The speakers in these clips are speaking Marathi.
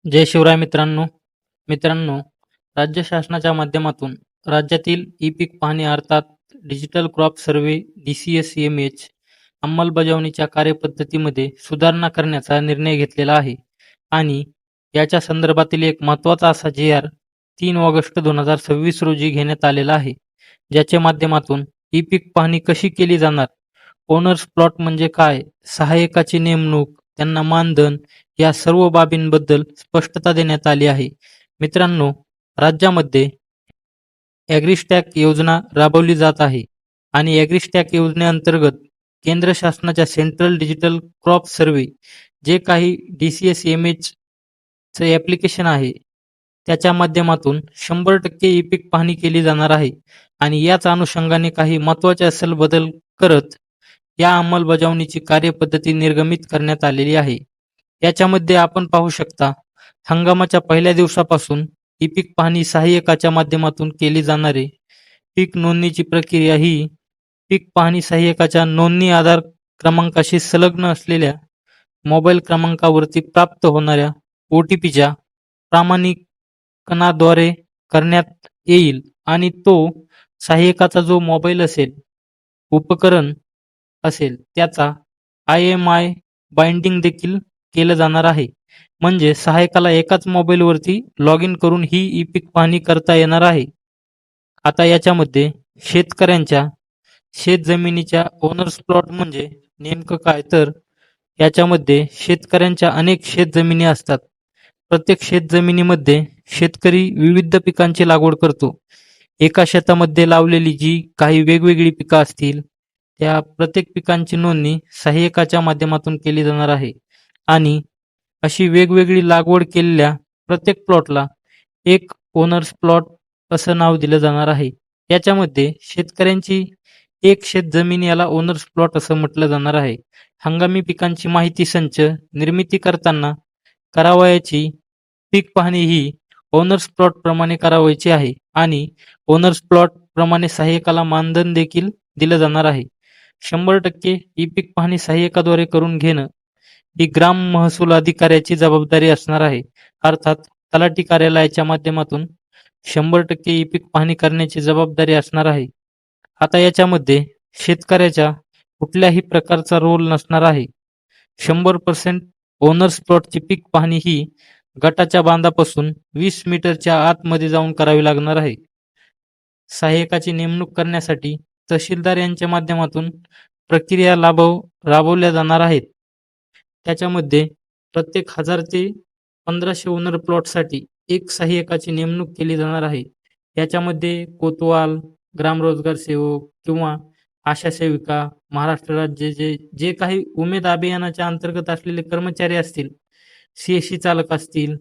जय शिवराय मित्रांनो. मित्रांनो, राज्य शासनाच्या माध्यमातून राज्यातील ई-पीक पाहणी अर्थात डिजिटल क्रॉप सर्व्हे DCSMH अंमलबजावणीच्या कार्यपद्धतीमध्ये सुधारणा करण्याचा निर्णय घेतलेला आहे आणि याच्या संदर्भातील एक महत्त्वाचा असा जी.आर. 3 ऑगस्ट 2026 रोजी घेण्यात आलेला आहे. ज्याच्या माध्यमातून ई-पीक पाहणी कशी केली जाणार, ओनर्स प्लॉट म्हणजे काय, सहाय्यकाची नेमणूक, त्यांना मानधन या सर्व बाबींबद्दल स्पष्टता देण्यात आली आहे. मित्रांनो, राज्यामध्ये ॲग्रिस्टॅक योजना राबवली जात आहे आणि ॲग्रिस्टॅक योजनेअंतर्गत केंद्र शासनाच्या सेंट्रल डिजिटल क्रॉप सर्व्हे जे काही DCSMHचं ॲप्लिकेशन आहे, त्याच्या माध्यमातून 100% ई-पीक पाहणी केली जाणार आहे आणि याच अनुषंगाने काही महत्त्वाचे असेल बदल करत या अंमलबजावणीची कार्यपद्धती निर्गमित करण्यात आलेली आहे. याच्यामध्ये आपण पाहू शकता, हंगामाच्या पहिल्या दिवसापासून ई-पीक पाहणी सहाय्यकाच्या माध्यमातून केली जाणारी पीक नोंदणीची प्रक्रिया ही पीक पाहणी सहाय्यकाच्या नोंदणी आधार क्रमांकाशी संलग्न असलेल्या मोबाईल क्रमांकावरती प्राप्त होणाऱ्या OTPच्या प्रामाणिकनाद्वारे करण्यात येईल आणि तो सहाय्यकाचा जो मोबाईल असेल, उपकरण असेल, त्याचा IMI बाइंडिंग देखील केलं जाणार आहे. म्हणजे सहाय्यकाला एकाच मोबाईलवरती लॉग इन करून ही ई-पीक पाहणी करता येणार आहे. आता याच्यामध्ये शेतकऱ्यांच्या शेतजमिनीच्या ओनर्स प्लॉट म्हणजे नेमकं काय, तर याच्यामध्ये शेतकऱ्यांच्या अनेक शेतजमिनी असतात. प्रत्येक शेतजमिनीमध्ये शेतकरी विविध पिकांची लागवड करतो. एका शेतामध्ये लावलेली जी काही वेगवेगळी पिकं असतील, त्या प्रत्येक पिकांची नोंदणी सहाय्यकाच्या माध्यमातून केली जाणार आहे आणि अशी वेगवेगळी लागवड केलेल्या प्रत्येक प्लॉटला एक ओनर्स प्लॉट असं नाव दिलं जाणार आहे. याच्यामध्ये शेतकऱ्यांची एक शेत जमीन याला ओनर्स प्लॉट असं म्हटलं जाणार आहे. हंगामी पिकांची माहिती संच निर्मिती करताना करावयाची पीक पाहणी ही ओनर्स प्लॉट प्रमाणे करावयाची आहे आणि ओनर्स प्लॉट प्रमाणे सहाय्यकाला मानधन देखील दिलं जाणार आहे. 100% ई-पीक पाहणी सहाय्यकाद्वारे करून घेणं ही ग्राम महसूल अधिकाऱ्याची जबाबदारी असणार आहे. अर्थात तलाठी कार्यालयाच्या माध्यमातून 100% ई-पीक पाहणी करण्याची जबाबदारी असणार आहे. आता याच्यामध्ये शेतकऱ्याच्या कुठल्याही प्रकारचा रोल नसणार आहे. 100% ओनर्स प्लॉटची पीक पाहणी ही गटाच्या बांधापासून 20 मीटरच्या आतमध्ये जाऊन करावी लागणार आहे. सहाय्यकाची नेमणूक करण्यासाठी तहसीलदार यांच्या माध्यमातून प्रक्रिया राबवल्या जाणार आहेत. त्याच्यामध्ये प्रत्येक 1000 ते 1500 ओनर प्लॉटसाठी एक सहाय्यकाची नेमणूक केली जाणार आहे. याच्यामध्ये कोतवाल, ग्रामरोजगार सेवक किंवा आशा सेविका, महाराष्ट्र राज्य जे जे काही उमेद अभियानाच्या अंतर्गत असलेले कर्मचारी असतील, CSC चालक असतील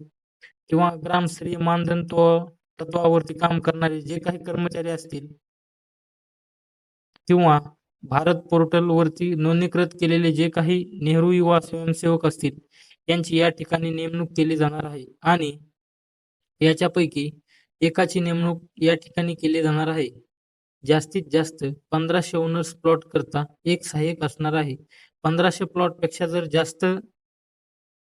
किंवा ग्रामस्तरीय मानधन तत्वावरती काम करणारे जे काही कर्मचारी असतील किंवा भारत पोर्टलवरती नोंदणीकृत केलेले जे काही नेहरू युवा स्वयंसेवक असतील, यांची या ठिकाणी नेमणूक केली जाणार आहे आणि याच्यापैकी एकाची नेमणूक या ठिकाणी केली जाणार आहे. जास्तीत जास्त 1500 ओनर्स प्लॉट करता एक सहाय्यक असणार आहे. 1500 प्लॉटपेक्षा जर जास्त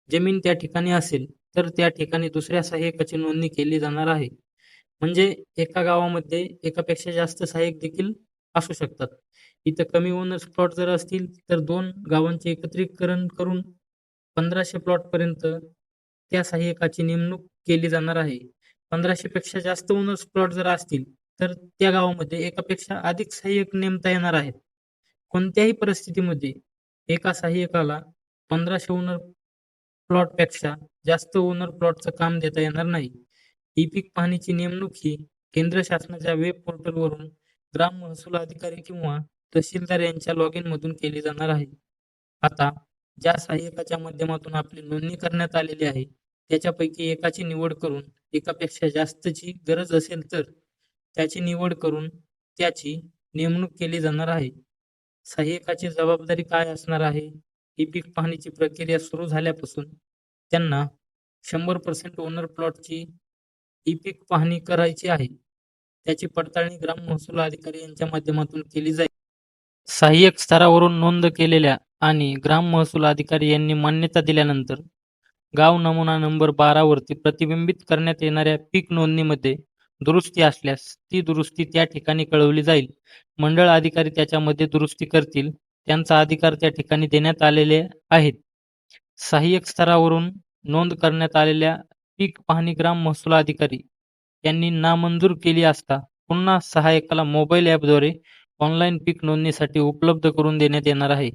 जमीन त्या ठिकाणी असेल, तर त्या ठिकाणी दुसऱ्या सहाय्यकाची नोंदणी केली जाणार आहे. म्हणजे एका गावामध्ये एकापेक्षा जास्त सहाय्यक देखील असू शकतात. इथं कमी ओनर्स प्लॉट जर असतील, तर 2 गावांचे एकत्रीकरण करून 1500 प्लॉटपर्यंत त्या सहाय्यकाची नेमणूक केली जाणार आहे. 1500 पेक्षा जास्त ओनर्स प्लॉट जर असतील, तर त्या गावामध्ये एकापेक्षा अधिक सहाय्यक नेमता येणार आहेत. कोणत्याही परिस्थितीमध्ये एका सहाय्यकाला 1500 ओनर प्लॉटपेक्षा जास्त ओनर प्लॉटचं काम देता येणार नाही. ई-पीक पाहणीची नेमणूक ही केंद्र शासनाच्या वेब पोर्टलवरून ग्राम महसूल अधिकारी किंवा तहसीलदार यांच्या लॉग इन मधून केली जाणार आहे. आता ज्या सहाय्यकाच्या माध्यमातून आपली नोंदणी करण्यात आलेली आहे, त्याच्यापैकी एकाची निवड करून एकापेक्षा जास्तची गरज असेल तर त्याची निवड करून त्याची नेमणूक केली जाणार आहे. सहाय्यकाची जबाबदारी काय असणार आहे? ही पीक पाहणीची प्रक्रिया सुरू झाल्यापासून त्यांना 100% ओनर प्लॉटची ही पीक पाहणी करायची आहे. त्याची पडताळणी ग्राम महसूल अधिकारी यांच्या माध्यमातून केली जाईल. सहाय्यक स्तरावरून नोंद केलेल्या आणि ग्राम महसूल अधिकारी यांनी मान्यता दिल्यानंतर गाव नमुना नंबर 12 वरती प्रतिबिंबित करण्यात येणाऱ्या पीक नोंदणीमध्ये दुरुस्ती असल्यास ती दुरुस्ती त्या ठिकाणी कळवली जाईल. मंडळ अधिकारी त्याच्यामध्ये दुरुस्ती करतील. त्यांचा अधिकार त्या ठिकाणी देण्यात आलेले आहेत. सहाय्यक स्तरावरून नोंद करण्यात आलेल्या पीक पाहणी ग्राम महसूल अधिकारी यांनी नामंजूर केली असता पुन्हा सहाय्यकाला मोबाईल ॲपद्वारे ऑनलाईन पीक नोंदणीसाठी उपलब्ध करून देण्यात येणार आहे.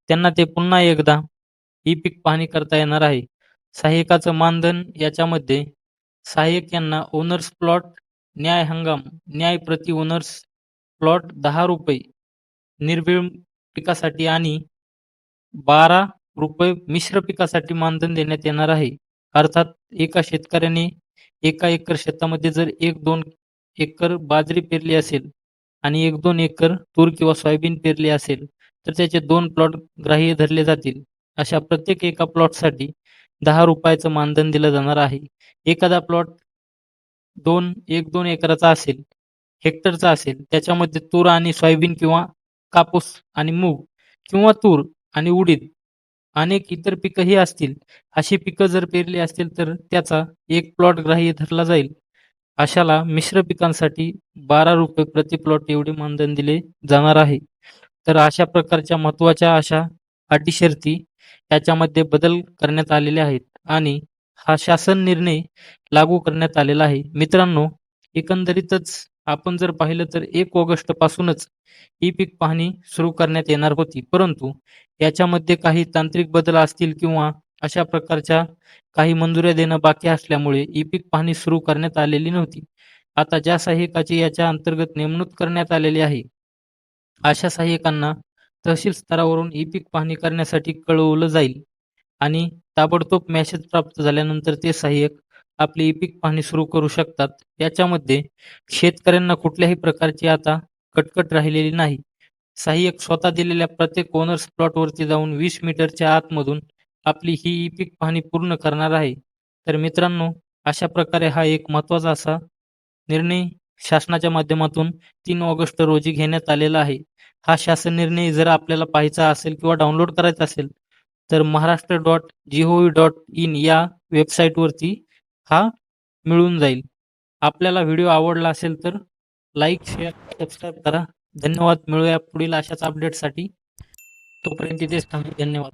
त्यांना ते पुन्हा एकदा ही पीक पाहणी करता येणार आहे. सहाय्यकाचं मानधन याच्यामध्ये सहाय्यक यांना ओनर्स प्लॉट न्याय हंगाम न्याय प्रति ओनर्स प्लॉट ₹10 निर्भीड पिकासाठी आणि ₹12 मिश्र पिकासाठी मानधन देण्यात येणार आहे. अर्थात एका शेतकऱ्याने एका एकर शेतामध्ये जर 1-2 एकर बाजरी पेरली असेल आणि 1-2 एकर तूर किंवा सोयाबीन पेरली असेल, तर त्याचे 2 प्लॉट ग्राह्य धरले जातील. अशा प्रत्येक एका प्लॉटसाठी ₹10 मानधन दिलं जाणार आहे. एखादा प्लॉट 1-2 एकराचा असेल, हेक्टरचा असेल, त्याच्यामध्ये तूर आणि सोयाबीन किंवा कापूस आणि मूग किंवा तूर आणि उडीद अनेक इतर पिकंही असतील. अशी पिकं जर पेरली असतील, तर त्याचा 1 प्लॉट ग्राह्य धरला जाईल. अशाला मिश्र पिकांसाठी ₹12 प्रति प्लॉट एवढे मानधन दिले जाणार आहे. तर अशा प्रकारच्या महत्त्वाच्या अशा अटी शर्ती याच्यामध्ये बदल करण्यात आलेले आहेत आणि हा शासन निर्णय लागू करण्यात आलेला आहे. मित्रांनो, एकंदरीतच आपण जर पाहिलं तर 1 ऑगस्ट पासूनच ही पीक पाहणी सुरू करण्यात येणार होती. परंतु याच्यामध्ये काही तांत्रिक बदल असतील किंवा अशा प्रकारच्या काही मंजुऱ्या देणं बाकी असल्यामुळे ई पीक पाहणी सुरू करण्यात आलेली नव्हती. आता ज्या सहाय्यकाची याच्या अंतर्गत नेमणूक करण्यात आलेली आहे, अशा सहाय्यकांना तहसील स्तरावरून ई पीक पाहणी करण्यासाठी कळवलं जाईल आणि ताबडतोब मेसेज प्राप्त झाल्यानंतर ते सहाय्यक आपली ई पीक पाहणी सुरू करू शकतात. याच्यामध्ये शेतकऱ्यांना कुठल्याही प्रकारची आता कटकट राहिलेली नाही. सहाय्यक स्वतः दिलेल्या प्रत्येक ओनर्स प्लॉटवरती जाऊन 20 मीटरच्या आतमधून आपली ही ई पीक पाहणी पूर्ण करणार आहे. तर मित्रांनो, अशा प्रकारे हा एक महत्त्वाचा असा निर्णय शासनाच्या माध्यमातून 3 ऑगस्ट रोजी घेण्यात आलेला आहे. हा शासन निर्णय जर आपल्याला पाहायचा असेल किंवा डाउनलोड करायचा असेल, तर महाराष्ट्र.gov.in या वेबसाईटवरती हा मिळून जाईल. आपल्याला व्हिडिओ आवडला असेल तर लाईक, शेअर, सबस्क्राईब करा. धन्यवाद. मिळूया पुढील अशाच अपडेटसाठी. तोपर्यंत इथेच थांबू. धन्यवाद.